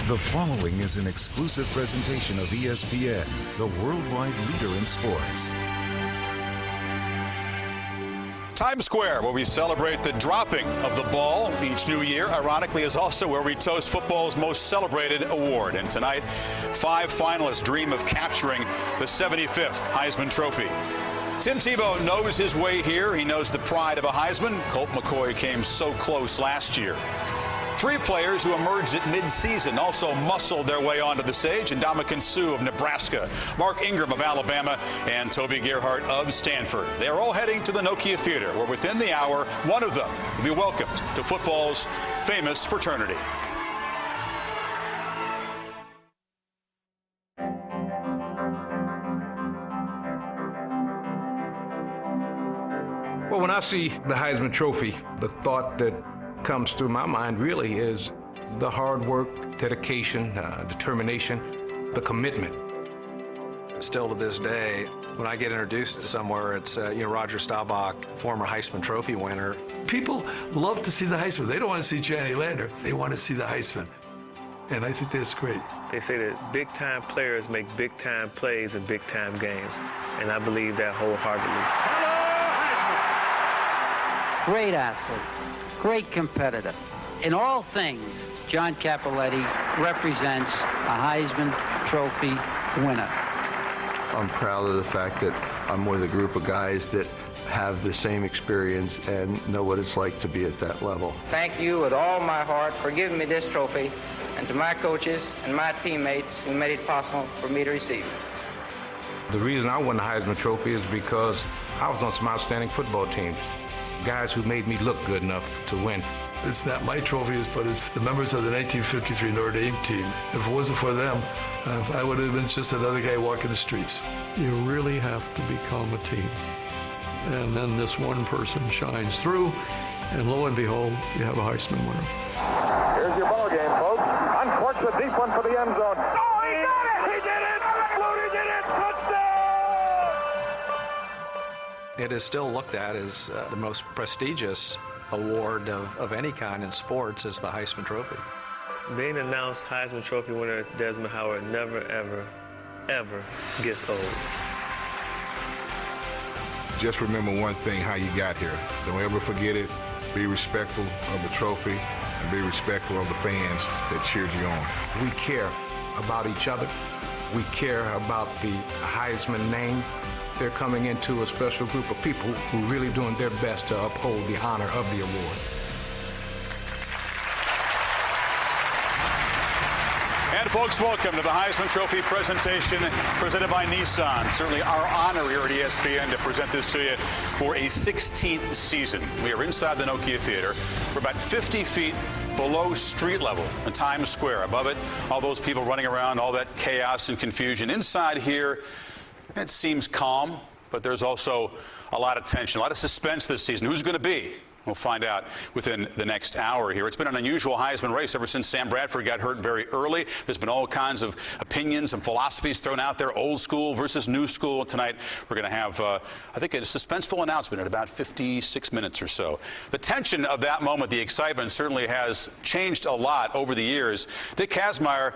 The following is an exclusive presentation of ESPN, the worldwide leader in sports. Times Square, where we celebrate the dropping of the ball each new year, ironically, is also where we toast football's most celebrated award. And tonight, 5 finalists dream of capturing the 75th Heisman Trophy. Tim Tebow knows his way here. He knows the pride of a Heisman. Colt McCoy came so close last year. 3 players who emerged at midseason also muscled their way onto the stage. And Ndamukong Suh of Nebraska, Mark Ingram of Alabama, and Toby Gerhart of Stanford. They are all heading to the Nokia Theater, where within the hour, one of them will be welcomed to football's famous fraternity. Well, when I see the Heisman Trophy, the thought that comes through my mind really is the hard work, dedication, determination, the commitment. Still to this day, when I get introduced to somewhere, it's Roger Staubach, former Heisman Trophy winner. People love to see the Heisman. They don't want to see Johnny Lander. They want to see the Heisman. And I think that's great. They say that big-time players make big-time plays in big-time games, and I believe that wholeheartedly. Great athlete, great competitor. In all things, John Cappelletti represents a Heisman Trophy winner. I'm proud of the fact that I'm with a group of guys that have the same experience and know what it's like to be at that level. Thank you with all my heart for giving me this trophy, and to my coaches and my teammates who made it possible for me to receive it. The reason I won the Heisman Trophy is because I was on some outstanding football teams. Guys who made me look good enough to win. It's not my trophies, but it's the members of the 1953 Notre Dame team. If it wasn't for them, I would have been just another guy walking the streets. You really have to become a team. And then this one person shines through, and lo and behold, you have a Heisman winner. Here's your ball game, folks. Unfortunate deep one for the end zone. Oh, he got it! He did it! Flutie did it! Touchdown! It is still looked at as the most prestigious award of any kind in sports is the Heisman Trophy. Being announced Heisman Trophy winner Desmond Howard never, ever, ever gets old. Just remember one thing, how you got here. Don't ever forget it. Be respectful of the trophy and be respectful of the fans that cheered you on. We care about each other. We care about the Heisman name. They're coming into a special group of people who are really doing their best to uphold the honor of the award. And folks, welcome to the Heisman Trophy presentation presented by Nissan. Certainly our honor here at ESPN to present this to you for a 16th season. We are inside the Nokia Theater. We're about 50 feet below street level in Times Square. Above it, all those people running around, all that chaos and confusion. Inside here, it seems calm, but there's also a lot of tension, a lot of suspense this season. Who's going to be? We'll find out within the next hour here. It's been an unusual Heisman race ever since Sam Bradford got hurt very early. There's been all kinds of opinions and philosophies thrown out there, old school versus new school. Tonight, we're going to have, I think, a suspenseful announcement in about 56 minutes or so. The tension of that moment, the excitement, certainly has changed a lot over the years. Dick Kazmaier,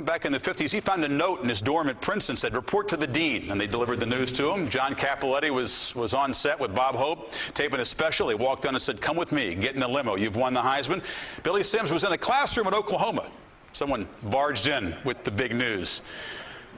back in the 50s, he found a note in his dorm at Princeton, said, "Report to the dean," and they delivered the news to him. John Cappelletti was on set with Bob Hope, taping a special. He walked on and said, "Come with me, get in the limo, you've won the Heisman." Billy Sims was in a classroom at Oklahoma. Someone barged in with the big news.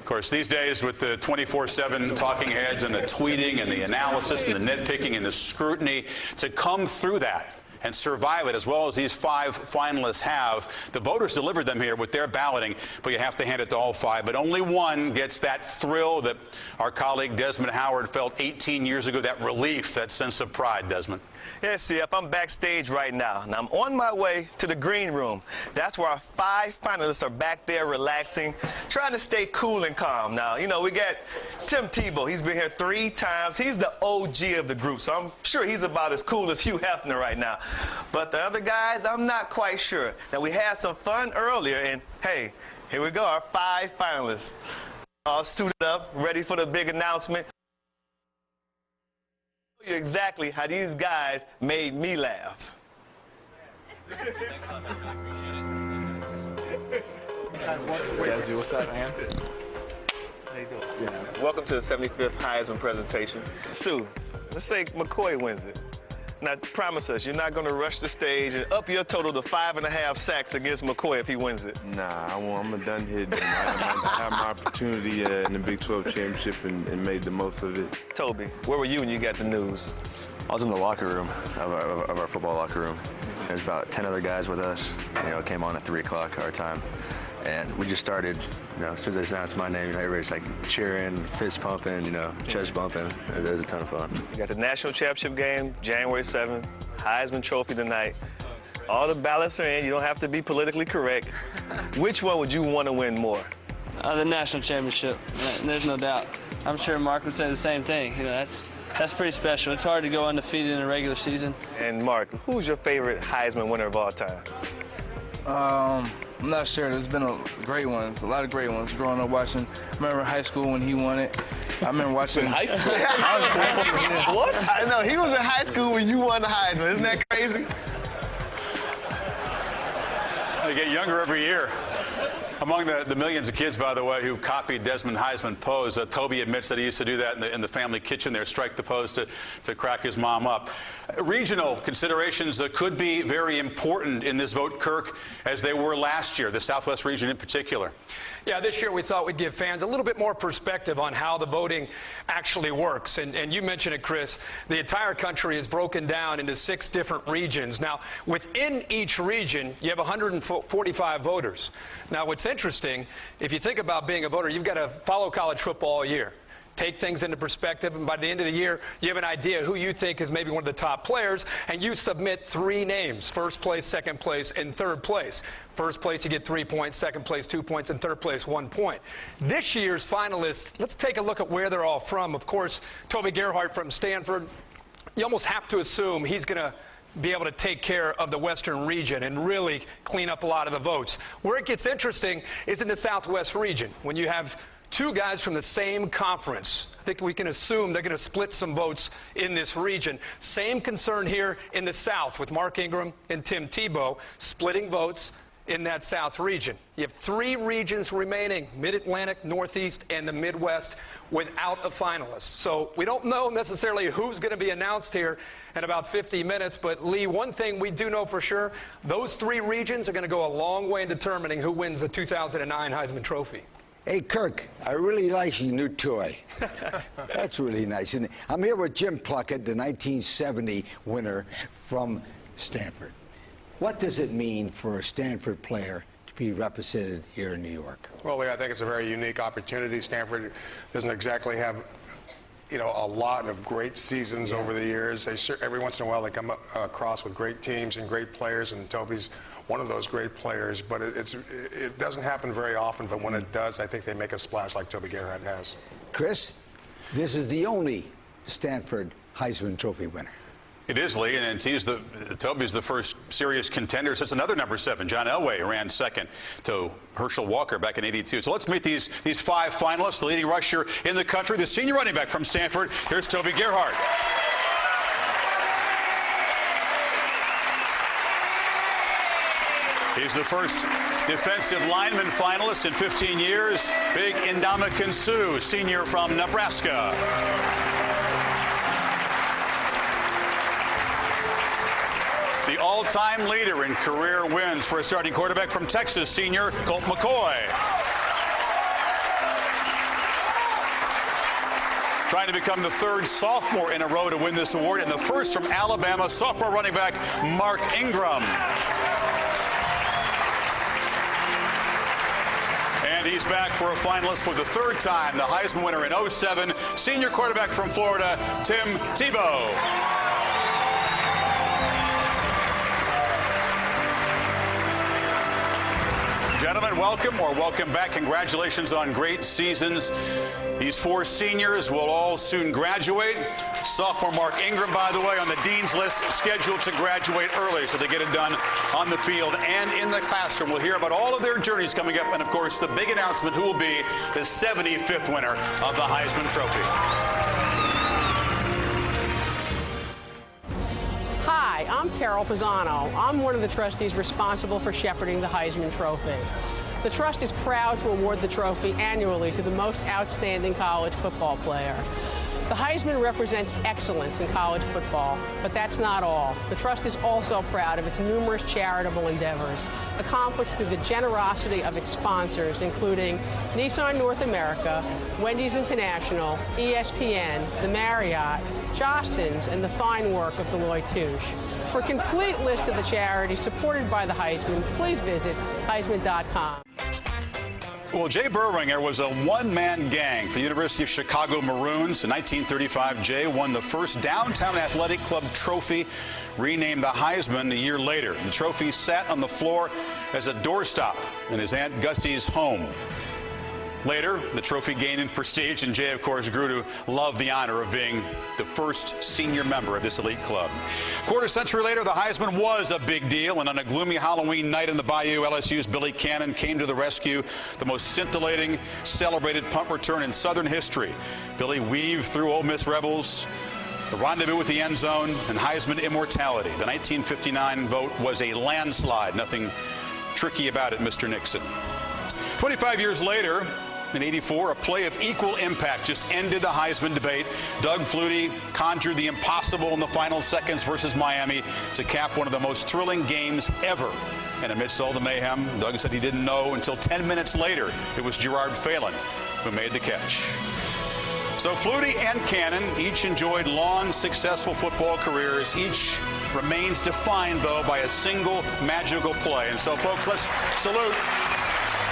Of course, these days with the 24/7 talking heads and the tweeting and the analysis and the nitpicking and the scrutiny, to come through that and survive it as well as these 5 finalists have. The voters delivered them here with their balloting, but you have to hand it to all 5. But only one gets that thrill that our colleague Desmond Howard felt 18 years ago, that relief, that sense of pride, Desmond. Yes, CF, I'm backstage right now, and I'm on my way to the green room. That's where our 5 finalists are back there relaxing, trying to stay cool and calm. Now, we got Tim Tebow. He's been here 3 times. He's the OG of the group, so I'm sure he's about as cool as Hugh Hefner right now. But the other guys, I'm not quite sure. Now, we had some fun earlier, and hey, here we go, our 5 finalists. All suited up, ready for the big announcement. You exactly how these guys made me laugh. Jazzy, what's up, man? How you doing? Yeah. Welcome to the 75th Heisman presentation. Sue, let's say McCoy wins it. Now, promise us you're not going to rush the stage and up your total to 5.5 sacks against McCoy if he wins it. Nah, I'm a done hit. I had my opportunity in the Big 12 championship and made the most of it. Toby, where were you when you got the news? I was in the locker room of our football locker room. There's about 10 other guys with us. It came on at 3 o'clock our time. And we just started, as soon as they announced my name, everybody's like cheering, fist pumping, chest bumping. It was a ton of fun. You got the national championship game, January 7th, Heisman Trophy tonight. All the ballots are in. You don't have to be politically correct. Which one would you want to win more? The national championship. There's no doubt. I'm sure Mark would say the same thing. That's pretty special. It's hard to go undefeated in a regular season. And Mark, who's your favorite Heisman winner of all time? I'm not sure. There's been a lot of great ones. Growing up watching, I remember high school when he won it. I remember watching. In high school? I was in high school, yeah. What? I know, he was in high school when you won the Heisman. Isn't that crazy? They get younger every year. Among the millions of kids, by the way, who copied Desmond Heisman pose, Toby admits that he used to do that in the family kitchen there, strike the pose to crack his mom up. Regional considerations could be very important in this vote, Kirk, as they were last year, the Southwest region in particular. Yeah, this year we thought we'd give fans a little bit more perspective on how the voting actually works. And you mentioned it, Chris, the entire country is broken down into 6 different regions. Now, within each region, you have 145 voters. Now, what's interesting, if you think about being a voter, you've got to follow college football all year. Take things into perspective, and by the end of the year, you have an idea who you think is maybe one of the top players, and you submit 3 names: first place, second place, and third place. First place, you get 3 points, second place, 2 points, and third place, 1 point. This year's finalists, let's take a look at where they're all from. Of course, Toby Gerhart from Stanford. You almost have to assume he's going to be able to take care of the Western region and really clean up a lot of the votes. Where it gets interesting is in the Southwest region, when you have 2 guys from the same conference. I think we can assume they're going to split some votes in this region. Same concern here in the South with Mark Ingram and Tim Tebow splitting votes in that South region. You have 3 regions remaining: Mid-Atlantic, Northeast, and the Midwest, without a finalist. So we don't know necessarily who's going to be announced here in about 50 minutes. But, Lee, one thing we do know for sure, those 3 regions are going to go a long way in determining who wins the 2009 Heisman Trophy. Hey, Kirk, I really like your new toy. That's really nice. And I'm here with Jim Plunkett, the 1970 winner from Stanford. What does it mean for a Stanford player to be represented here in New York? Well, Lee, I think it's a very unique opportunity. Stanford doesn't exactly have, a lot of great seasons over the years. Every once in a while they come across with great teams and great players, and Toby's one of those great players. But it doesn't happen very often, but when it does, I think they make a splash like Toby Gerhart has. Chris, this is the only Stanford Heisman Trophy winner. It is, Lee, and Toby's the first serious contender since another number 7, John Elway, ran second to Herschel Walker back in '82. So let's meet these 5 finalists, the leading rusher in the country, the senior running back from Stanford. Here's Toby Gerhart. He's the first defensive lineman finalist in 15 years. Big Ndamukong Suh, senior from Nebraska. The all-time leader in career wins for a starting quarterback from Texas, senior Colt McCoy. Trying to become the 3rd sophomore in a row to win this award, and the first from Alabama, sophomore running back Mark Ingram. And he's back for a finalist for the 3rd time, the Heisman winner in '07, senior quarterback from Florida, Tim Tebow. Gentlemen, welcome back. Congratulations on great seasons. These 4 seniors will all soon graduate. Sophomore Mark Ingram, by the way, on the dean's list, scheduled to graduate early, so they get it done on the field and in the classroom. We'll hear about all of their journeys coming up, and of course, the big announcement: who will be the 75th winner of the Heisman Trophy. Hi, I'm Carol Pisano. I'm one of the trustees responsible for shepherding the Heisman Trophy. The Trust is proud to award the trophy annually to the most outstanding college football player. The Heisman represents excellence in college football, but that's not all. The Trust is also proud of its numerous charitable endeavors, accomplished through the generosity of its sponsors, including Nissan North America, Wendy's International, ESPN, the Marriott, Jostens, and the fine work of Deloitte Touche. For a complete list of the charities supported by the Heisman, please visit Heisman.com. Well, Jay Berwinger was a one-man gang for the University of Chicago Maroons. In 1935, Jay won the first Downtown Athletic Club trophy, renamed the Heisman a year later. The trophy sat on the floor as a doorstop in his Aunt Gussie's home. Later, the trophy gained in prestige, and Jay, of course, grew to love the honor of being the first senior member of this elite club. Quarter century later, the Heisman was a big deal, and on a gloomy Halloween night in the Bayou, LSU's Billy Cannon came to the rescue, the most scintillating, celebrated punt return in Southern history. Billy weaved through Ole Miss Rebels, the rendezvous with the end zone, and Heisman immortality. The 1959 vote was a landslide. Nothing tricky about it, Mr. Nixon. 25 years later, in '84, a play of equal impact just ended the Heisman debate. Doug Flutie conjured the impossible in the final seconds versus Miami to cap one of the most thrilling games ever. And amidst all the mayhem, Doug said he didn't know until 10 minutes later it was Gerard Phelan who made the catch. So Flutie and Cannon each enjoyed long, successful football careers. Each remains defined, though, by a single magical play. And so, folks, let's salute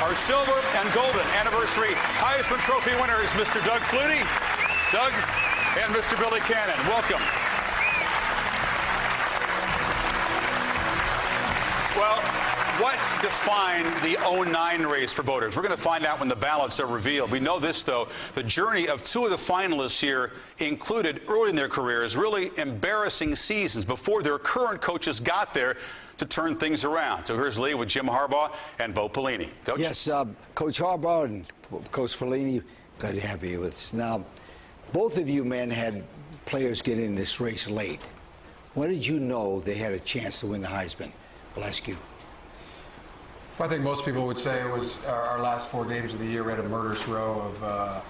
our silver and golden anniversary Heisman Trophy winners, Mr. Doug Flutie, Doug, and Mr. Billy Cannon. Welcome. Well, what defined the '09 race for voters? We're going to find out when the ballots are revealed. We know this, though. The journey of two of the finalists here included, early in their careers, really embarrassing seasons before their current coaches got there to turn things around. So here's Lee with Jim Harbaugh and Bo Pelini. Coach? Yes, Coach Harbaugh and Coach Pelini, glad to have you with us. Now, both of you men had players get in this race late. When did you know they had a chance to win the Heisman? I'll ask you. Well, I think most people would say it was our last 4 games of the year. We had a murderous row of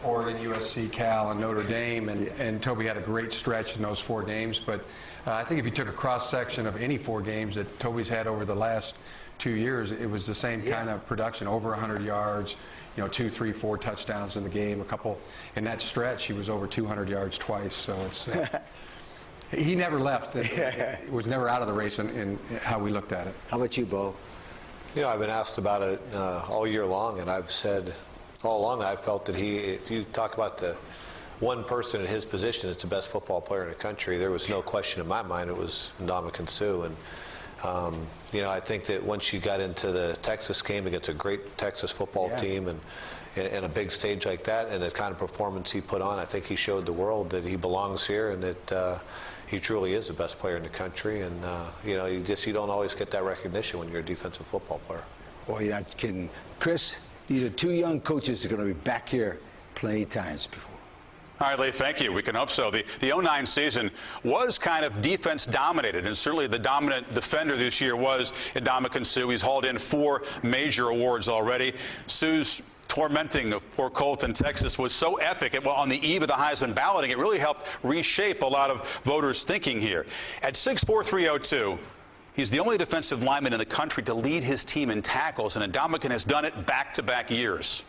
Oregon, USC, Cal, and Notre Dame, and Toby had a great stretch in those 4 games. But I think if you took a cross-section of any 4 games that Toby's had over the last 2 years, it was the same kind of production, over 100 yards, 2, 3, 4 touchdowns in the game. A couple in that stretch, he was over 200 yards twice. So it's he never left. It was never out of the race in how we looked at it. How about you, Bo? I've been asked about it all year long, and I've said all along I felt that if you talk about the one person in his position that's the best football player in the country, there was no question in my mind it was Ndamukong Suh. And I think that once you got into the Texas game against a great Texas football team and a big stage like that and the kind of performance he put on, I think he showed the world that he belongs here and that he truly is the best player in the country. And you don't always get that recognition when you're a defensive football player. Boy, you're not kidding. Chris, these are 2 young coaches that are going to be back here plenty of times before. All right, Lee, thank you. We can hope so. The '09 season was kind of defense-dominated, and certainly the dominant defender this year was Ndamukong Suh. He's hauled in 4 major awards already. Suh's tormenting of poor Colton, Texas, was so epic. On the eve of the Heisman balloting, it really helped reshape a lot of voters' thinking here. At 6'4", 302, he's the only defensive lineman in the country to lead his team in tackles, and Ndamukong has done it back-to-back years.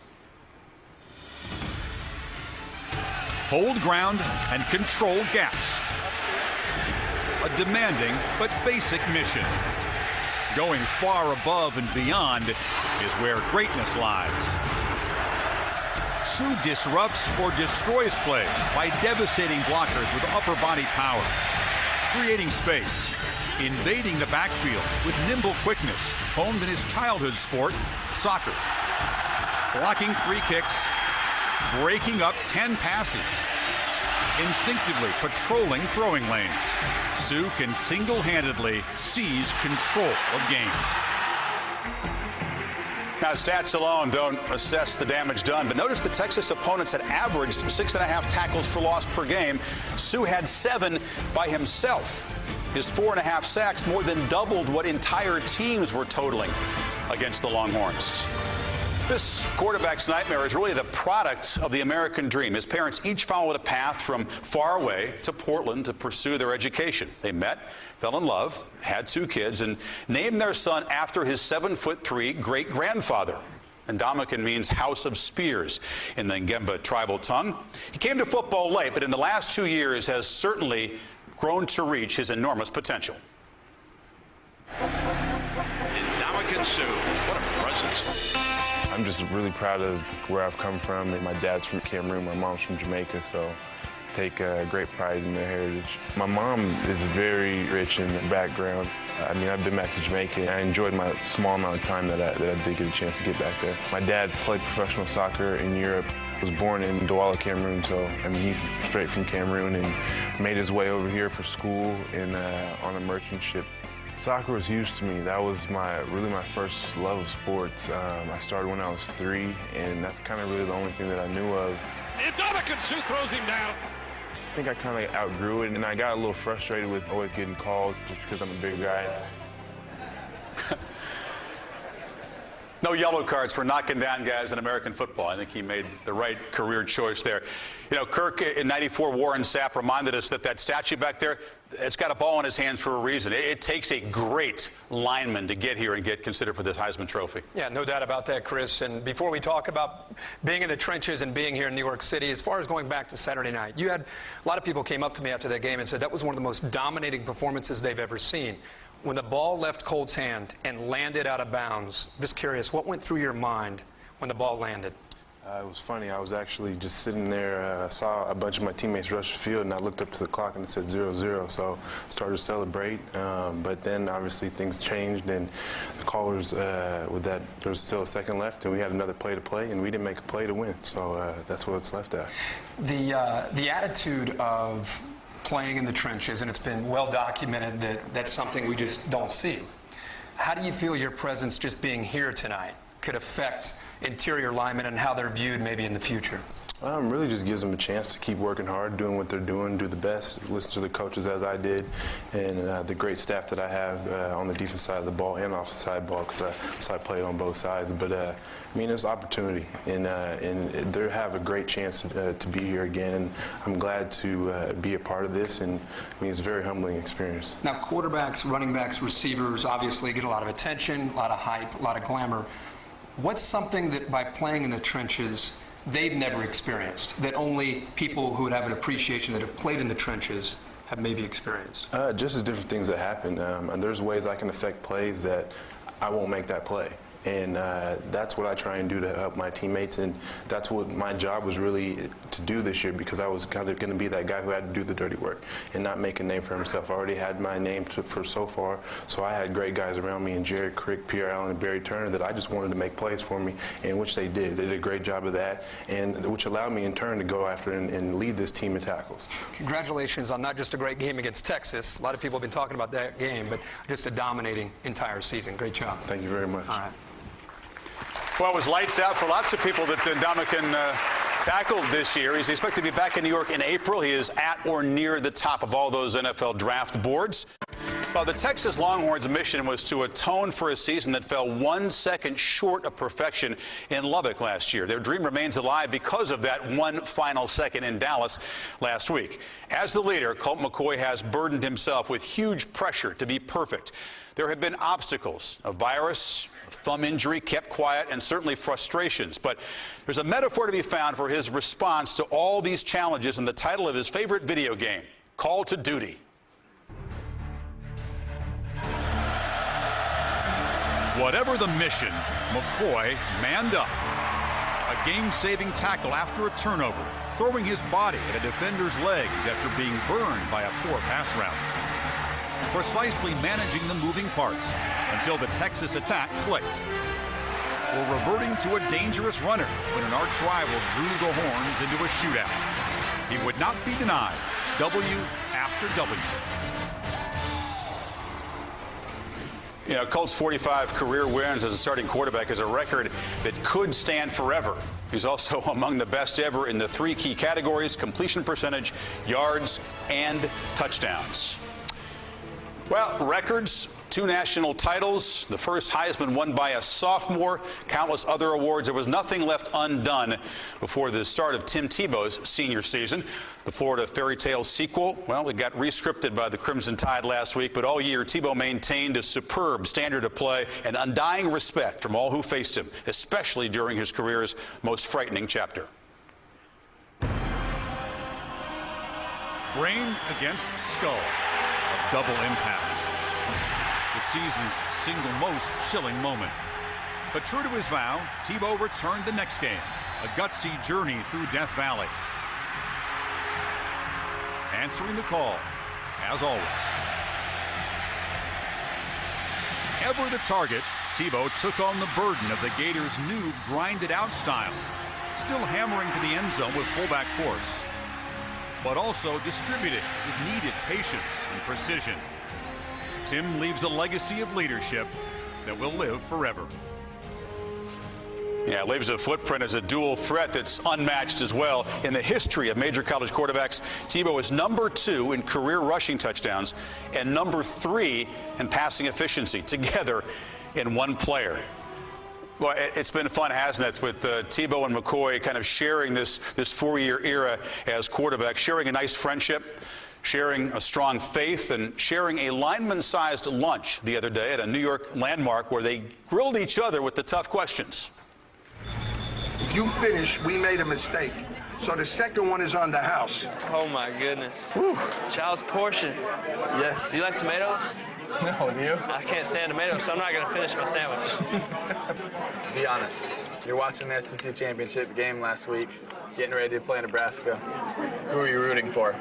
Hold ground and control gaps. A demanding but basic mission. Going far above and beyond is where greatness lies. Suh disrupts or destroys plays by devastating blockers with upper body power, creating space, invading the backfield with nimble quickness, honed in his childhood sport, soccer. Blocking 3 kicks, breaking up 10 passes, instinctively patrolling throwing lanes. Suh can single-handedly seize control of games. Now, stats alone don't assess the damage done, but notice the Texas opponents had averaged 6.5 tackles for loss per game. Suh had 7 by himself. His 4.5 sacks more than doubled what entire teams were totaling against the Longhorns. This quarterback's nightmare is really the product of the American dream. His parents each followed a path from far away to Portland to pursue their education. They met, fell in love, had 2 kids, and named their son after his 7'3" great-grandfather. Ndamukong means house of spears in the Ngemba tribal tongue. He came to football late, but in the last 2 years has certainly grown to reach his enormous potential. Ndamukong Suh, what a presence. I'm just really proud of where I've come from. My dad's from Cameroon, my mom's from Jamaica, so take great pride in their heritage. My mom is very rich in background. I mean, I've been back to Jamaica, and I enjoyed my small amount of time that I did get a chance to get back there. My dad played professional soccer in Europe, was born in Douala, Cameroon, so I mean, he's straight from Cameroon and made his way over here for school on a merchant ship. Soccer was huge to me. That was really my first love of sports. I started when I was 3, and that's kind of really the only thing that I knew of. Ndamukong Suh throws him down. I think I kind of outgrew it, and I got a little frustrated with always getting called just because I'm a big guy. No yellow cards for knocking down guys in American football. I think he made the right career choice there. You know, Kirk in '94, Warren Sapp reminded us that statue back there, it's got a ball in his hands for a reason. It takes a great lineman to get here and get considered for this Heisman Trophy. Yeah, no doubt about that, Chris. And before we talk about being in the trenches and being here in New York City, as far as going back to Saturday night, you had a lot of people came up to me after that game and said that was one of the most dominating performances they've ever seen. When the ball left Colt's hand and landed out of bounds, just curious, what went through your mind when the ball landed? It was funny. I was actually just sitting there. I saw a bunch of my teammates rush the field, and I looked up to the clock, and it said 0-0. So I started to celebrate. But then, obviously, things changed, and the callers, with that, there was still a second left, and we had another play to play, and we didn't make a play to win. So that's what it's left at. The attitude of playing in the trenches, and it's been well documented that that's something we just don't see. How do you feel your presence just being here tonight could affect interior linemen and how they're viewed maybe in the future? Really just gives them a chance to keep working hard, doing what they're doing, do the best, listen to the coaches as I did, and the great staff that I have on the defense side of the ball and offensive side of the ball, because I played on both sides. But I mean, it's opportunity, and they have a great chance to be here again, and I'm glad to be a part of this, and I mean, it's a very humbling experience. Now, quarterbacks, running backs, receivers obviously get a lot of attention, a lot of hype, a lot of glamour. What's something that by playing in the trenches they've never experienced, that only people who would have an appreciation that have played in the trenches have maybe experienced? Just as different things that happen. And there's ways I can affect plays that I won't make that play. And that's what I try and do to help my teammates. And that's what my job was really to do this year, because I was kind of going to be that guy who had to do the dirty work and not make a name for himself. I already had my name for so far. So I had great guys around me, and Jared Crick, Pierre Allen, and Barry Turner, that I just wanted to make plays for me, and which they did. They did a great job of that, and which allowed me in turn to go after and lead this team in tackles. Congratulations on not just a great game against Texas. A lot of people have been talking about that game, but just a dominating entire season. Great job. Thank you very much. All right. Well, it was lights out for lots of people that Ndamukong tackled this year. He's expected to be back in New York in April. He is at or near the top of all those NFL draft boards. Well, the Texas Longhorns' mission was to atone for a season that fell 1 second short of perfection in Lubbock last year. Their dream remains alive because of that one final second in Dallas last week. As the leader, Colt McCoy has burdened himself with huge pressure to be perfect. There have been obstacles, a virus, thumb injury, kept quiet, and certainly frustrations. But there's a metaphor to be found for his response to all these challenges in the title of his favorite video game, Call to Duty. Whatever the mission, McCoy manned up. A game-saving tackle after a turnover, throwing his body at a defender's legs after being burned by a poor pass route. Precisely managing the moving parts until the Texas attack clicked. Or reverting to a dangerous runner when an arch rival drew the horns into a shootout. He would not be denied W after W. You know, Colt's 45 career wins as a starting quarterback is a record that could stand forever. He's also among the best ever in the 3 key categories: completion percentage, yards, and touchdowns. Well, records, 2 national titles, the first Heisman won by a sophomore, countless other awards. There was nothing left undone before the start of Tim Tebow's senior season. The Florida fairy tale sequel, well, it got rescripted by the Crimson Tide last week, but all year Tebow maintained a superb standard of play and undying respect from all who faced him, especially during his career's most frightening chapter. Brain against skull. A double impact. The season's single most chilling moment. But true to his vow, Tebow returned the next game. A gutsy journey through Death Valley. Answering the call, as always. Ever the target, Tebow took on the burden of the Gators' new grinded-out style. Still hammering to the end zone with fullback force, but also distributed with needed patience and precision. Tim leaves a legacy of leadership that will live forever. Yeah, leaves a footprint as a dual threat that's unmatched as well. In the history of major college quarterbacks, Tebow is #2 in career rushing touchdowns and #3 in passing efficiency, together in one player. Well, it's been fun, hasn't it, with Tebow and McCoy kind of sharing this 4-year era as quarterbacks, sharing a nice friendship, sharing a strong faith, and sharing a lineman-sized lunch the other day at a New York landmark where they grilled each other with the tough questions. If you finish, we made a mistake. So the second one is on the house. Oh my goodness. Whew. Child's portion. Yes. Do you like tomatoes? No, do you? I can't stand tomatoes, so I'm not going to finish my sandwich. Be honest. You're watching the SEC championship game last week, getting ready to play Nebraska. Who are you rooting for?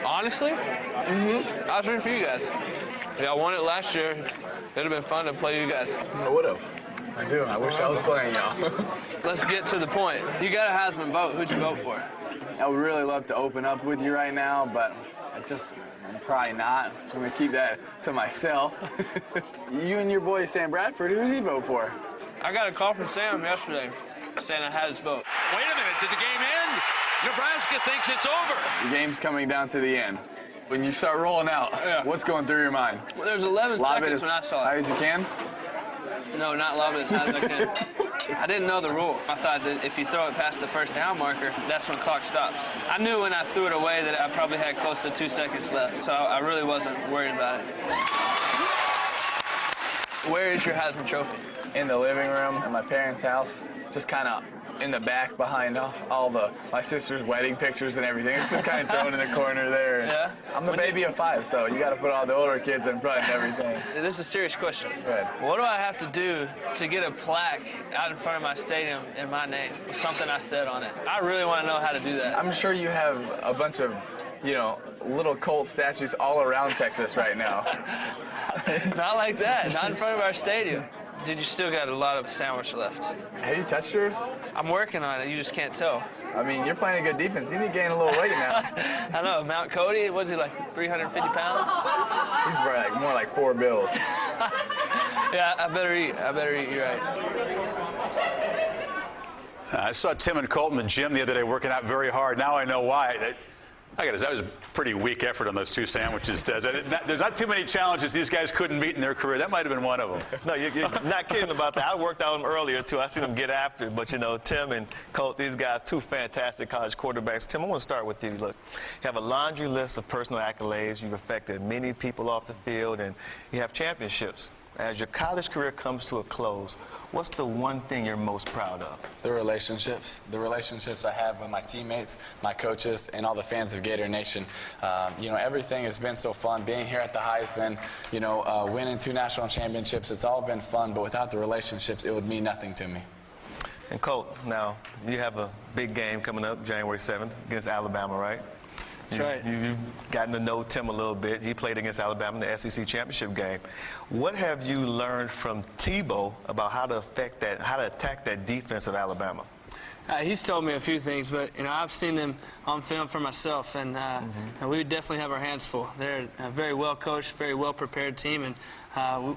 Honestly? I was rooting for you guys. If y'all won it last year, it would have been fun to play you guys. I would have. I do. I wish I was playing y'all. Let's get to the point. You got a Heisman vote. Who'd you vote for? I would really love to open up with you right now, but I'm probably not. I'm going to keep that to myself. You and your boy Sam Bradford, who did he vote for? I got a call from Sam yesterday saying I had his vote. Wait a minute, did the game end? Nebraska thinks it's over. The game's coming down to the end. When you start rolling out, what's going through your mind? Well, there's 11 seconds when I saw it. High as you can? No, not lob it as high as I can. I didn't know the rule. I thought that if you throw it past the first down marker, that's when clock stops. I knew when I threw it away that I probably had close to 2 seconds left, so I really wasn't worried about it. Where is your Heisman Trophy? In the living room at my parents' house, just kind of in the back behind all my sister's wedding pictures and everything. It's just kind of thrown in the corner there. Yeah? I'm the baby of 5, so you got to put all the older kids in front and everything. This is a serious question. Go ahead. What do I have to do to get a plaque out in front of my stadium in my name with something I said on it? I really want to know how to do that. I'm sure you have a bunch of, little Colt statues all around Texas right now. Not like that. Not in front of our stadium. Dude, you still got a lot of sandwich left. Have you touched yours? I'm working on it. You just can't tell. I mean, you're playing a good defense. You need to gain a little weight now. I know. Mount Cody, what's he, like 350 pounds? He's probably more like 4 bills. Yeah, I better eat. You're right. I saw Tim and Colt in the gym the other day working out very hard. Now I know why. That was a pretty weak effort on those 2 sandwiches, Des. There's not too many challenges these guys couldn't meet in their career. That might have been one of them. No, you're not kidding about that. I worked out them earlier, too. I seen them get after it. But, Tim and Colt, these guys, 2 fantastic college quarterbacks. Tim, I want to start with you. Look, you have a laundry list of personal accolades. You've affected many people off the field, and you have championships. As your college career comes to a close, what's the one thing you're most proud of? The relationships I have with my teammates, my coaches, and all the fans of Gator Nation. Everything has been so fun. Being here at the Heisman, winning 2 national championships, it's all been fun, but without the relationships, it would mean nothing to me. And Colt, now, you have a big game coming up January 7th against Alabama, right? That's right. You've gotten to know Tim a little bit. He played against Alabama in the SEC championship game. What have you learned from Tebow about how to attack that defense of Alabama? He's told me a few things, but I've seen them on film for myself, and we definitely have our hands full. They're a very well coached, very well prepared team, and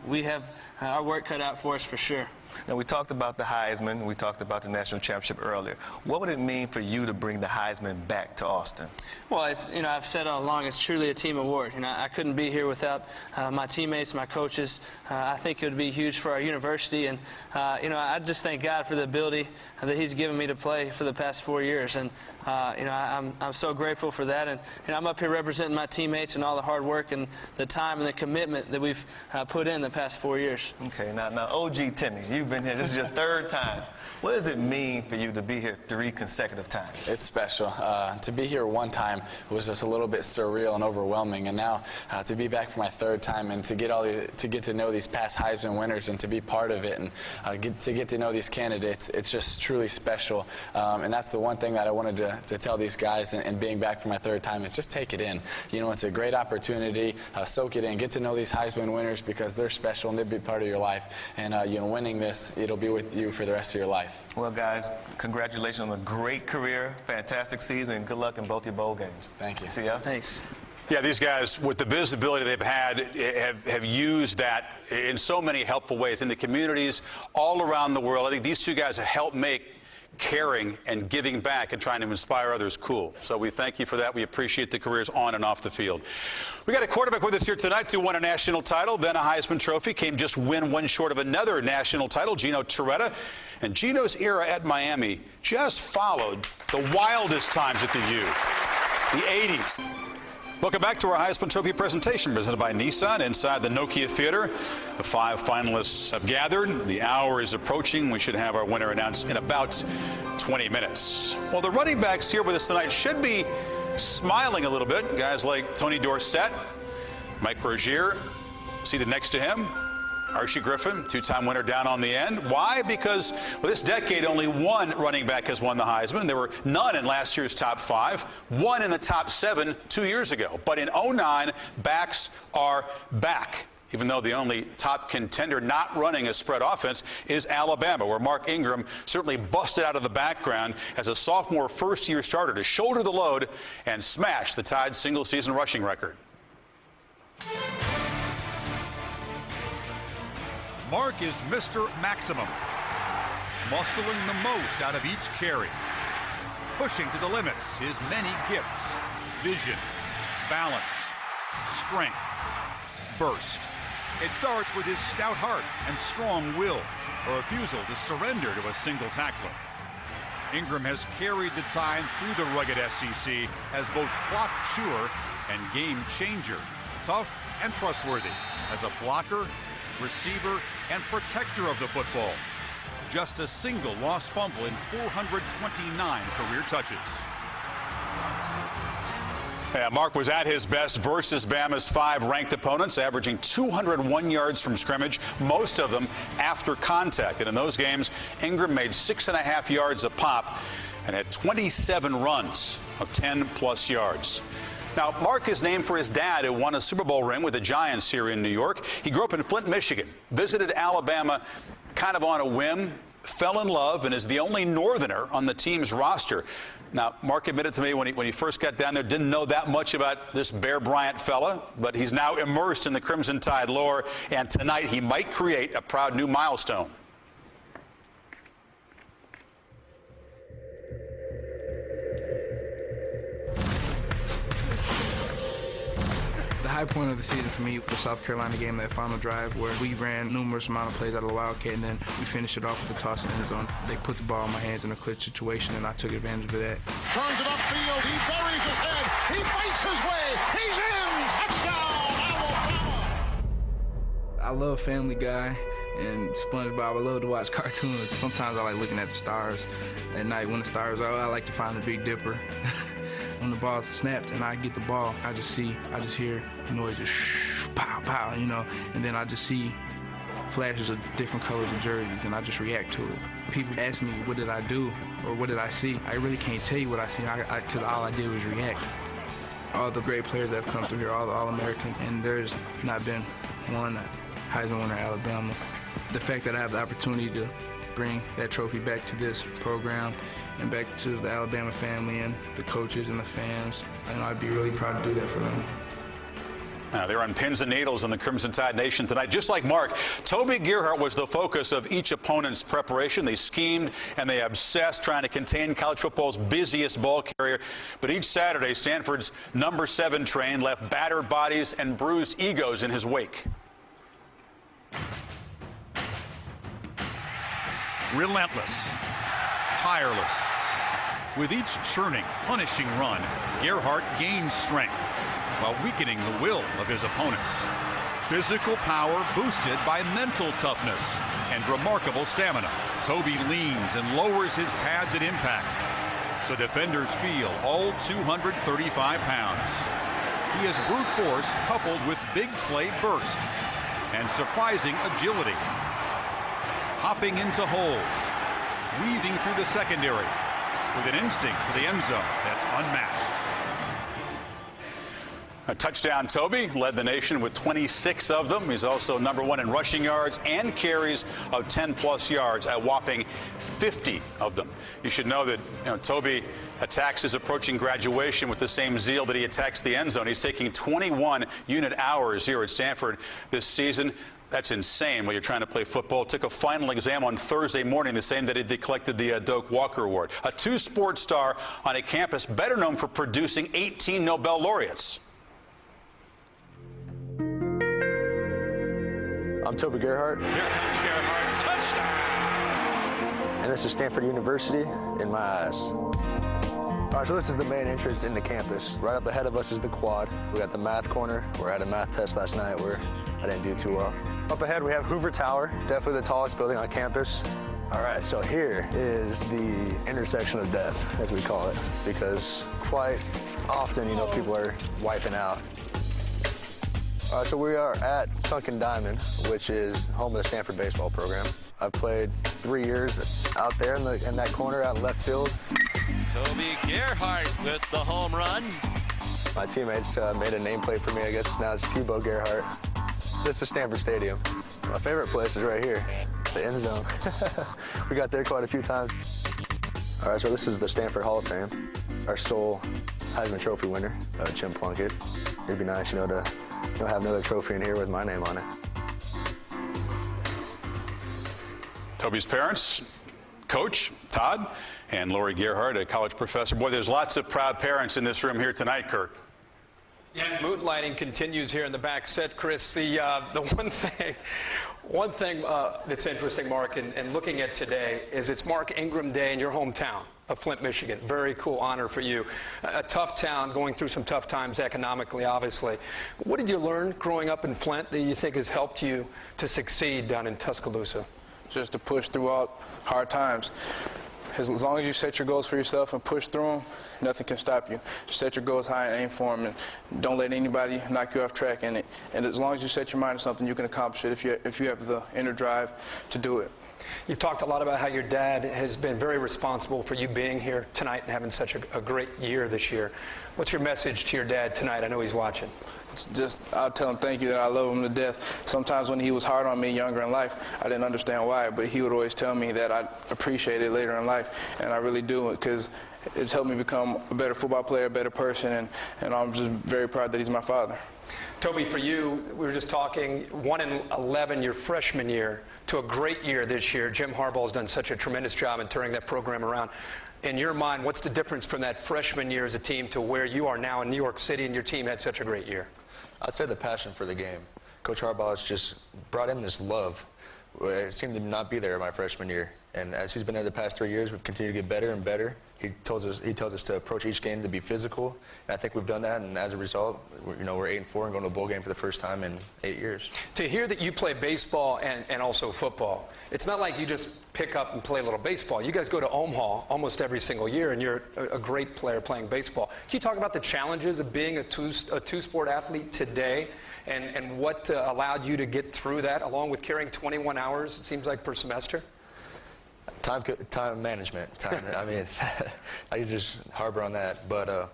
we have our work cut out for us for sure. Now, we talked about the Heisman, we talked about the national championship earlier. What would it mean for you to bring the Heisman back to Austin? Well, I've said all along, it's truly a team award. I couldn't be here without my teammates, my coaches. I think it would be huge for our university, and I just thank God for the ability that He's given me to play for the past 4 years, and I'm so grateful for that. And I'm up here representing my teammates and all the hard work and the time and the commitment that we've put in the past 4 years. Okay, now OG Timmy, you've been here. This is your third time. What does it mean for you to be here 3 consecutive times? It's special. To be here one time was just a little bit surreal and overwhelming, and now to be back for my third time and to get to know these past Heisman winners and to be part of it and get to know these candidates, it's just truly special. And that's the one thing that I wanted to tell these guys, and being back for my third time, is just take it in. It's a great opportunity. Soak it in. Get to know these Heisman winners because they're special and they'll be part of your life. And winning this, it'll be with you for the rest of your life. Well, guys, congratulations on a great career, fantastic season, and good luck in both your bowl games. Thank you. See ya. Thanks. Yeah, these guys, with the visibility they've had, have used that in so many helpful ways in the communities all around the world. I think these two guys have helped make caring and giving back and trying to inspire others cool. So we thank you for that. We appreciate the careers on and off the field. We got a quarterback with us here tonight who won a national title, then a Heisman Trophy, came just one short of another national title, Gino Torretta. And Gino's era at Miami just followed the wildest times at the U, the 80s. Welcome back to our Heisman Trophy presentation presented by Nissan inside the Nokia Theater. The 5 finalists have gathered. The hour is approaching. We should have our winner announced in about 20 minutes. Well, the running backs here with us tonight should be smiling a little bit. Guys like Tony Dorsett, Mike Rozier, seated next to him. Archie Griffin, 2-time winner down on the end. Why? Because this decade, only one running back has won the Heisman. There were none in last year's top 5, one in the top 7 2 years ago. But in 2009, backs are back, even though the only top contender not running a spread offense is Alabama, where Mark Ingram certainly busted out of the background as a sophomore first-year starter to shoulder the load and smash the Tide's single-season rushing record. Mark is Mr. Maximum, muscling the most out of each carry, pushing to the limits his many gifts: vision, balance, strength, burst. It starts with his stout heart and strong will, a refusal to surrender to a single tackler. Ingram has carried the Tide through the rugged SEC as both clock chewer and game changer, tough and trustworthy as a blocker, receiver, and protector of the football. Just a single lost fumble in 429 career touches. Yeah, Mark was at his best versus Bama's 5 ranked opponents, averaging 201 yards from scrimmage, most of them after contact. And in those games, Ingram made 6.5 yards a pop and had 27 runs of 10+ yards. Now, Mark is named for his dad, who won a Super Bowl ring with the Giants here in New York. He grew up in Flint, Michigan, visited Alabama kind of on a whim, fell in love, and is the only Northerner on the team's roster. Now, Mark admitted to me when he first got down there, didn't know that much about this Bear Bryant fella, but he's now immersed in the Crimson Tide lore, and tonight he might create a proud new milestone. The high point of the season for me was the South Carolina game, that final drive where we ran numerous amount of plays out of the Wildcat, and then we finished it off with the toss in the end zone. They put the ball in my hands in a clutch situation, and I took advantage of that. Turns it upfield. He buries his head. He fights his way. He's in. Touchdown, Alabama. I love Family Guy and SpongeBob. I love to watch cartoons. Sometimes I like looking at the stars at night. When the stars are out, I like to find the Big Dipper. When the ball's snapped and I get the ball, I just hear noises, shh, pow, pow, and then I just see flashes of different colors of jerseys, and I just react to it. People ask me, what did I do, or what did I see? I really can't tell you what I see, because all I did was react. All the great players that have come through here, all the All-Americans, and there's not been one Heisman winner at Alabama. The fact that I have the opportunity to bring that trophy back to this program and back to the Alabama family and the coaches and the fans, I'd be really proud to do that for them. They're on pins and needles in the Crimson Tide Nation tonight. Just like Mark, Toby Gerhart was the focus of each opponent's preparation. They schemed and they obsessed trying to contain college football's busiest ball carrier. But each Saturday, Stanford's number 7 train left battered bodies and bruised egos in his wake. Relentless, tireless. With each churning, punishing run, Gerhart gains strength while weakening the will of his opponents. Physical power boosted by mental toughness and remarkable stamina. Toby leans and lowers his pads at impact, so defenders feel all 235 pounds. He has brute force coupled with big play burst and surprising agility. Hopping into holes, weaving through the secondary with an instinct for the end zone that's unmatched. A touchdown, Toby led the nation with 26 of them. He's also number 1 in rushing yards and carries of 10-plus yards, a whopping 50 of them. You should know that Toby attacks his approaching graduation with the same zeal that he attacks the end zone. He's taking 21 unit hours here at Stanford this season. That's insane when you're trying to play football. Took a final exam on Thursday morning, the same day they collected the Doak Walker Award. A 2-sport star on a campus better known for producing 18 Nobel laureates. I'm Toby Gerhart. Here comes Gerhart. Touchdown! And this is Stanford University in my eyes. All right, so this is the main entrance into campus. Right up ahead of us is the quad. We got the math corner. We had a math test last night where I didn't do too well. Up ahead, we have Hoover Tower, definitely the tallest building on campus. All right, so here is the intersection of death, as we call it, because quite often, people are wiping out. All right, so we are at Sunken Diamond, which is home of the Stanford baseball program. I've played 3 years out there in that corner out in left field. Toby Gerhart with the home run. My teammates made a nameplate for me. I guess now it's Tebow Gerhart. This is Stanford Stadium. My favorite place is right here, the end zone. We got there quite a few times. All right, so this is the Stanford Hall of Fame. Our sole Heisman Trophy winner, Jim Plunkett. It'd be nice, to have another trophy in here with my name on it. Toby's parents, Coach Todd and Lori Gerhart, a college professor. Boy, there's lots of proud parents in this room here tonight, Kurt. Yeah, moonlighting continues here in the back set, Chris. The one thing that's interesting, Mark, and looking at today is it's Mark Ingram Day in your hometown of Flint, Michigan. Very cool honor for you. A tough town, going through some tough times economically, obviously. What did you learn growing up in Flint that you think has helped you to succeed down in Tuscaloosa? Just to push throughout hard times. As long as you set your goals for yourself and push through them, nothing can stop you. Just set your goals high and aim for them, and don't let anybody knock you off track. And as long as you set your mind to something, you can accomplish it if you have the inner drive to do it. You've talked a lot about how your dad has been very responsible for you being here tonight and having such a great year this year. What's your message to your dad tonight? I know he's watching. It's just, I'll tell him thank you, that I love him to death. Sometimes when he was hard on me younger in life, I didn't understand why, but he would always tell me that I appreciate it later in life, and I really do, because it's helped me become a better football player, a better person, and I'm just very proud that he's my father. Toby, for you, we were just talking 1-11 your freshman year to a great year this year. Jim Harbaugh has done such a tremendous job in turning that program around. In your mind, what's the difference from that freshman year as a team to where you are now in New York City and your team had such a great year? I'd say the passion for the game. Coach Harbaugh has just brought in this love. It seemed to not be there my freshman year. And as he's been there the past 3 years, we've continued to get better and better. He tells us to approach each game to be physical, and I think we've done that. And as a result, we're 8-4 and going to a bowl game for the first time in 8 years. To hear that you play baseball and also football, it's not like you just pick up and play a little baseball. You guys go to Omaha almost every single year, and you're a great player playing baseball. Can you talk about the challenges of being a two-sport athlete today, and what allowed you to get through that, along with carrying 21 hours, it seems like, per semester? Time management. I mean, I could just harbor on that. But,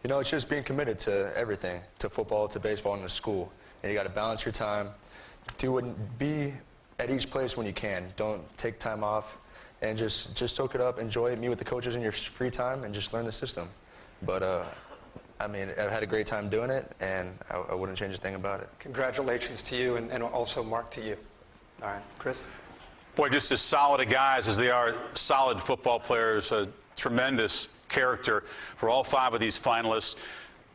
it's just being committed to everything, to football, to baseball, and to school. And you got to balance your time. Be at each place when you can. Don't take time off. And just soak it up, enjoy it, meet with the coaches in your free time, and just learn the system. But I mean, I've had a great time doing it, and I wouldn't change a thing about it. Congratulations to you, and also Mark to you. All right, Chris? Boy, just as solid a guys as they are solid football players, a tremendous character for all 5 of these finalists.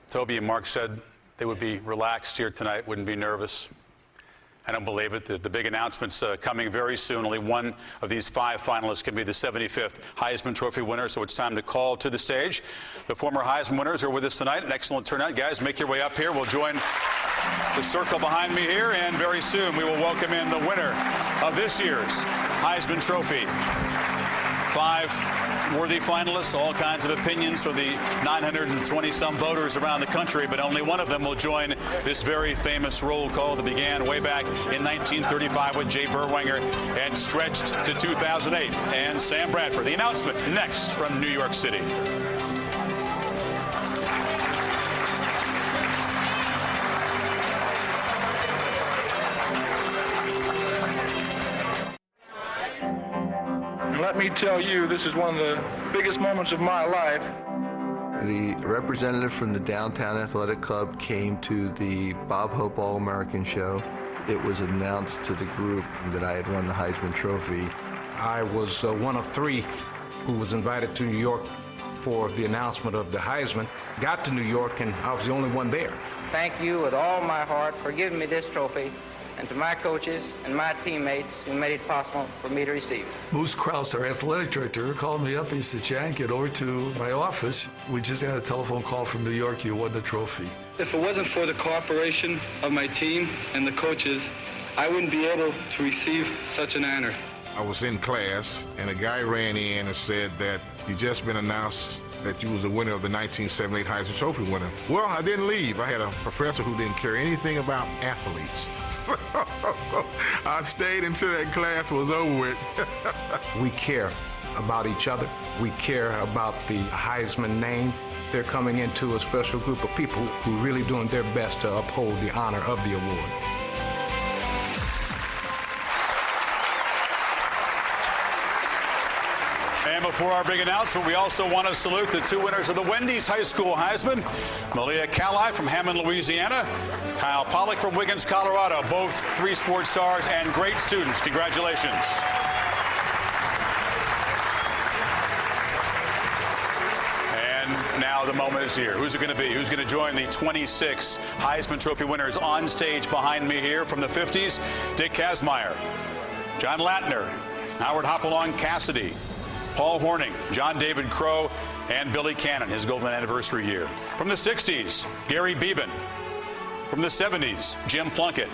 Toby and Mark said they would be relaxed here tonight, wouldn't be nervous. I don't believe it. The big announcement's coming very soon. Only one of these 5 finalists can be the 75th Heisman Trophy winner, so it's time to call to the stage. The former Heisman winners are with us tonight. An excellent turnout. Guys, make your way up here. We'll join the circle behind me here, and very soon we will welcome in the winner of this year's Heisman Trophy. 5 worthy finalists, all kinds of opinions from the 920-some voters around the country, but only one of them will join this very famous roll call that began way back in 1935 with Jay Berwanger and stretched to 2008. And Sam Bradford. The announcement next from New York City. Let me tell you, this is one of the biggest moments of my life. The representative from the Downtown Athletic Club came to the Bob Hope All-American show. It was announced to the group that I had won the Heisman Trophy. I was one of 3 who was invited to New York for the announcement of the Heisman. Got to New York, and I was the only one there. Thank you with all my heart for giving me this trophy, and to my coaches and my teammates who made it possible for me to receive it. Moose Krause, our athletic director, called me up. He said, Jank, get over to my office. We just got a telephone call from New York. You won the trophy. If it wasn't for the cooperation of my team and the coaches, I wouldn't be able to receive such an honor. I was in class, and a guy ran in and said that you just been announced that you was a winner of the 1978 Heisman Trophy winner. Well, I didn't leave. I had a professor who didn't care anything about athletes. So I stayed until that class was over with. We care about each other. We care about the Heisman name. They're coming into a special group of people who are really doing their best to uphold the honor of the award. And before our big announcement, we also want to salute the 2 winners of the Wendy's High School Heisman. Malia Cali from Hammond, Louisiana. Kyle Pollock from Wiggins, Colorado. Both 3 sports stars and great students. Congratulations. And now the moment is here. Who's it going to be? Who's going to join the 26 Heisman Trophy winners on stage behind me here from the 50s? Dick Kazmaier, John Latner, Howard Hopalong Cassidy, Paul Hornung, John David Crow, and Billy Cannon, his golden anniversary year. From the 60s, Gary Beeben. From the 70s, Jim Plunkett,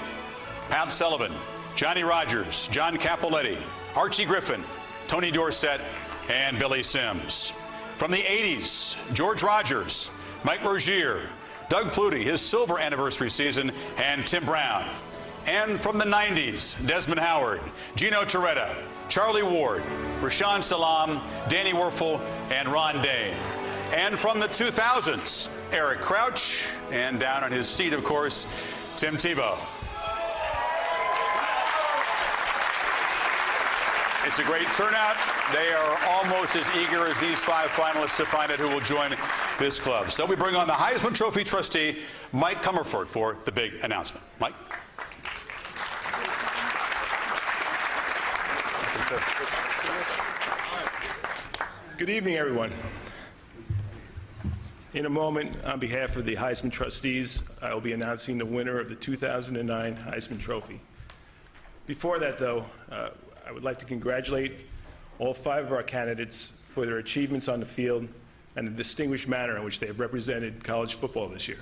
Pat Sullivan, Johnny Rogers, John Capoletti, Archie Griffin, Tony Dorsett, and Billy Sims. From the 80s, George Rogers, Mike Rozier, Doug Flutie, his silver anniversary season, and Tim Brown. And from the 90s, Desmond Howard, Gino Torretta, Charlie Ward, Rashawn Salam, Danny Werfel, and Ron Dane. And from the 2000s, Eric Crouch, and down on his seat, of course, Tim Tebow. It's a great turnout. They are almost as eager as these 5 finalists to find out who will join this club. So we bring on the Heisman Trophy trustee, Mike Comerford, for the big announcement. Mike? Good evening, everyone. In a moment, on behalf of the Heisman trustees, I will be announcing the winner of the 2009 Heisman Trophy. Before that, though, I would like to congratulate all 5 of our candidates for their achievements on the field and the distinguished manner in which they have represented college football this year.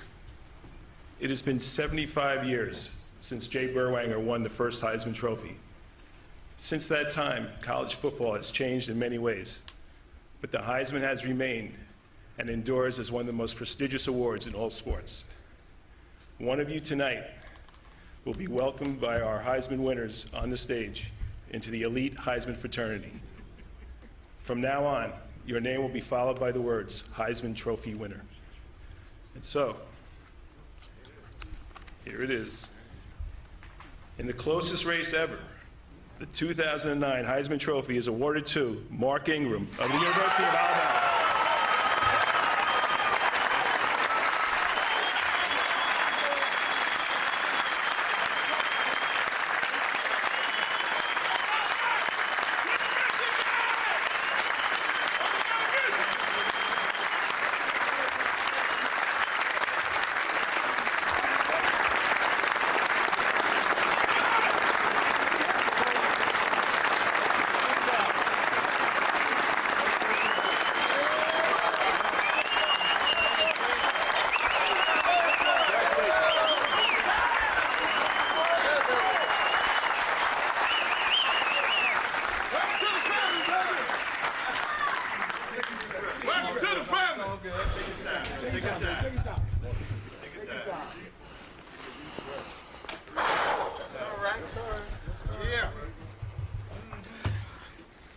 It has been 75 years since Jay Berwanger won the first Heisman Trophy. Since that time, college football has changed in many ways, but the Heisman has remained and endures as one of the most prestigious awards in all sports. One of you tonight will be welcomed by our Heisman winners on the stage into the elite Heisman fraternity. From now on, your name will be followed by the words, Heisman Trophy winner. And so, here it is. In the closest race ever, the 2009 Heisman Trophy is awarded to Mark Ingram of the University of Alabama.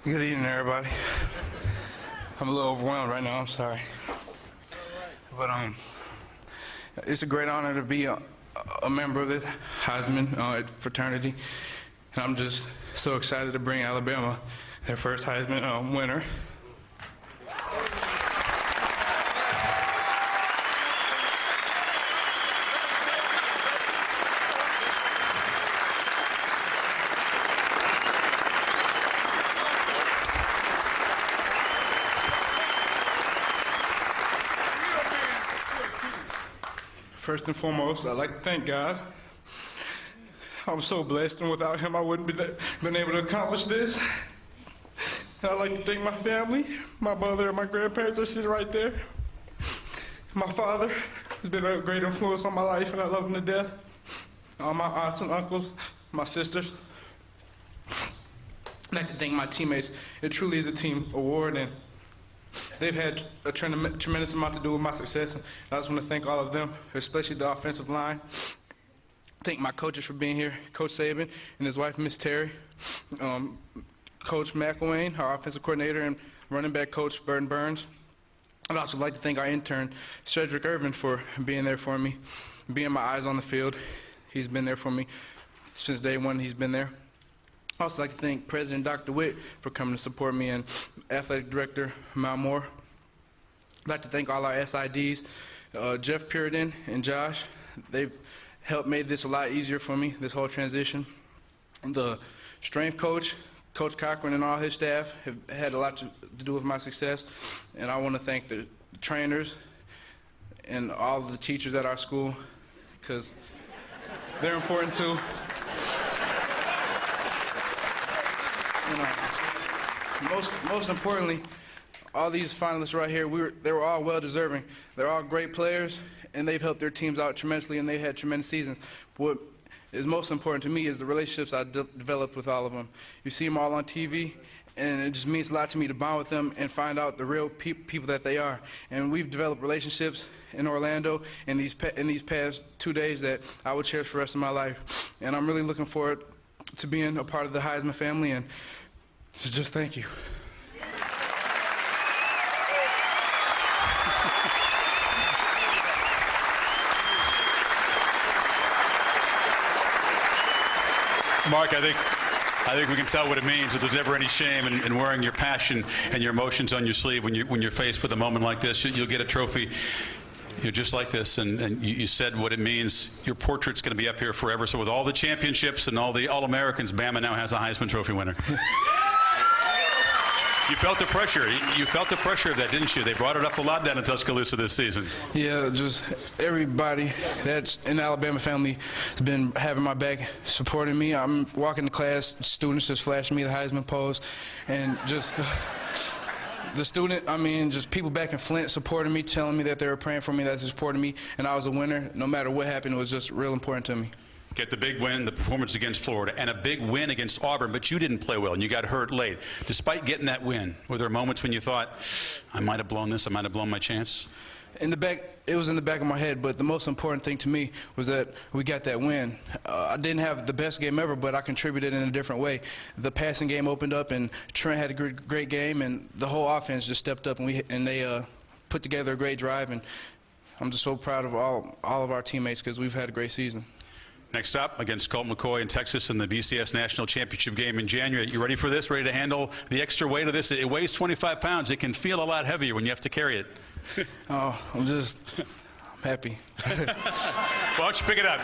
Good evening, everybody. I'm a little overwhelmed right now. I'm sorry. But it's a great honor to be a member of the Heisman fraternity. And I'm just so excited to bring Alabama their first Heisman winner. First and foremost, I'd like to thank God. I'm so blessed, and without him, I wouldn't been able to accomplish this. And I'd like to thank my family, my mother and my grandparents are sitting right there. My father has been a great influence on my life, and I love him to death. All my aunts and uncles, my sisters. I'd like to thank my teammates. It truly is a team award, and they've had a tremendous amount to do with my success, and I just want to thank all of them, especially the offensive line. Thank my coaches for being here, Coach Saban and his wife, Miss Terry, Coach McElwain, our offensive coordinator, and running back coach Burton Burns. I'd also like to thank our intern, Cedric Irvin, for being there for me, being my eyes on the field. He's been there for me since day one he's been there. I'd also like to thank President Dr. Witt for coming to support me, and Athletic Director Mal Moore. I'd like to thank all our SIDs, Jeff Puritan and Josh. They've helped made this a lot easier for me, this whole transition. The strength coach, Coach Cochran, and all his staff have had a lot to do with my success. And I want to thank the trainers and all of the teachers at our school, because they're important too. Most importantly, all these finalists right here, they were all well-deserving. They're all great players, and they've helped their teams out tremendously, and they've had tremendous seasons. What is most important to me is the relationships I developed with all of them. You see them all on TV, and it just means a lot to me to bond with them and find out the real people that they are. And we've developed relationships in Orlando in these past 2 days that I will cherish for the rest of my life. And I'm really looking forward to being a part of the Heisman family, and just thank you. Mark, I think we can tell what it means that there's never any shame in wearing your passion and your emotions on your sleeve when you're faced with a moment like this. You'll get a trophy. You're just like this, and you said what it means. Your portrait's going to be up here forever. So with all the championships and all the All-Americans, Bama now has a Heisman Trophy winner. You felt the pressure. You felt the pressure of that, didn't you? They brought it up a lot down in Tuscaloosa this season. Yeah, just everybody that's in the Alabama family has been having my back, supporting me. I'm walking to class, students just flashing me the Heisman pose, and just just people back in Flint supporting me, telling me that they were praying for me, that they supported me, and I was a winner. No matter what happened, it was just real important to me. Get the big win, the performance against Florida, and a big win against Auburn, but you didn't play well, and you got hurt late. Despite getting that win, were there moments when you thought, I might have blown this, I might have blown my chance? It was in the back of my head, but the most important thing to me was that we got that win. I didn't have the best game ever, but I contributed in a different way. The passing game opened up, and Trent had a great game, and the whole offense just stepped up, and they put together a great drive, and I'm just so proud of all of our teammates because we've had a great season. Next up, against Colt McCoy in Texas in the BCS National Championship game in January. You ready for this? Ready to handle the extra weight of this? It weighs 25 pounds. It can feel a lot heavier when you have to carry it. Oh, I'm happy. Why don't you pick it up?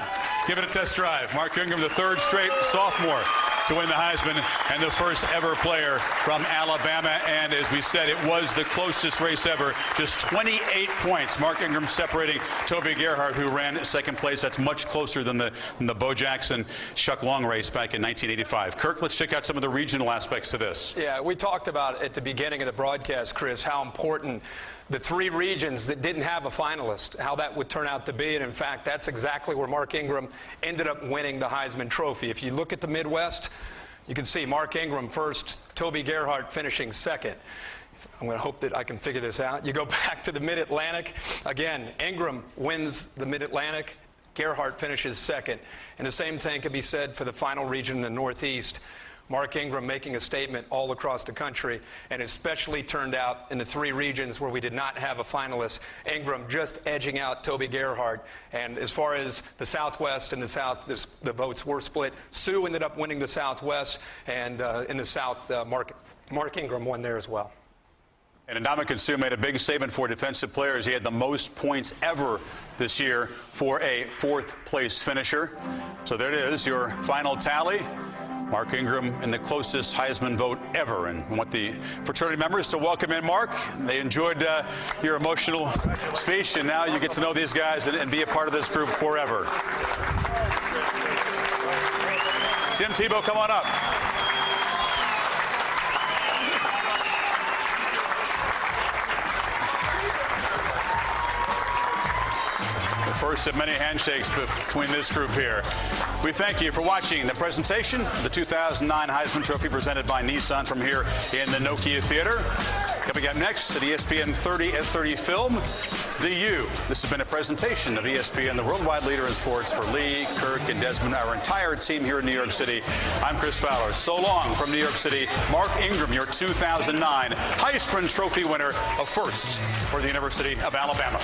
Give it a test drive. Mark Ingram, the third straight sophomore to win the Heisman and the first ever player from Alabama. And as we said, it was the closest race ever. Just 28 points. Mark Ingram separating Toby Gerhart, who ran second place. That's much closer than the Bo Jackson Chuck Long race back in 1985. Kirk, let's check out some of the regional aspects to this. Yeah, we talked about at the beginning of the broadcast, Chris, how important the three regions that didn't have a finalist, how that would turn out to be. And in fact, that's exactly where Mark Ingram ended up winning the Heisman Trophy. If you look at the Midwest, you can see Mark Ingram first, Toby Gerhart finishing second. I'm going to hope that I can figure this out. You go back to the Mid-Atlantic. Again, Ingram wins the Mid-Atlantic. Gerhart finishes second. And the same thing could be said for the final region in the Northeast, Mark Ingram making a statement all across the country, and especially turned out in the 3 regions where we did not have a finalist. Ingram just edging out Toby Gerhardt. And as far as the Southwest and the South, the votes were split. Sue ended up winning the Southwest, and in the South, Mark Ingram won there as well. And Ndamukong Suh made a big statement for defensive players. He had the most points ever this year for a 4th-place finisher. So there it is, your final tally. Mark Ingram in the closest Heisman vote ever. And I want the fraternity members to welcome in Mark. They enjoyed your emotional speech, and now you get to know these guys and be a part of this group forever. Tim Tebow, come on up. First of many handshakes between this group here. We thank you for watching the presentation of the 2009 Heisman Trophy presented by Nissan from here in the Nokia Theater. Coming up next to the ESPN 30 at 30 film, The U. This has been a presentation of ESPN, the worldwide leader in sports, for Lee, Kirk, and Desmond, our entire team here in New York City. I'm Chris Fowler. So long from New York City. Mark Ingram, your 2009 Heisman Trophy winner, a first for the University of Alabama.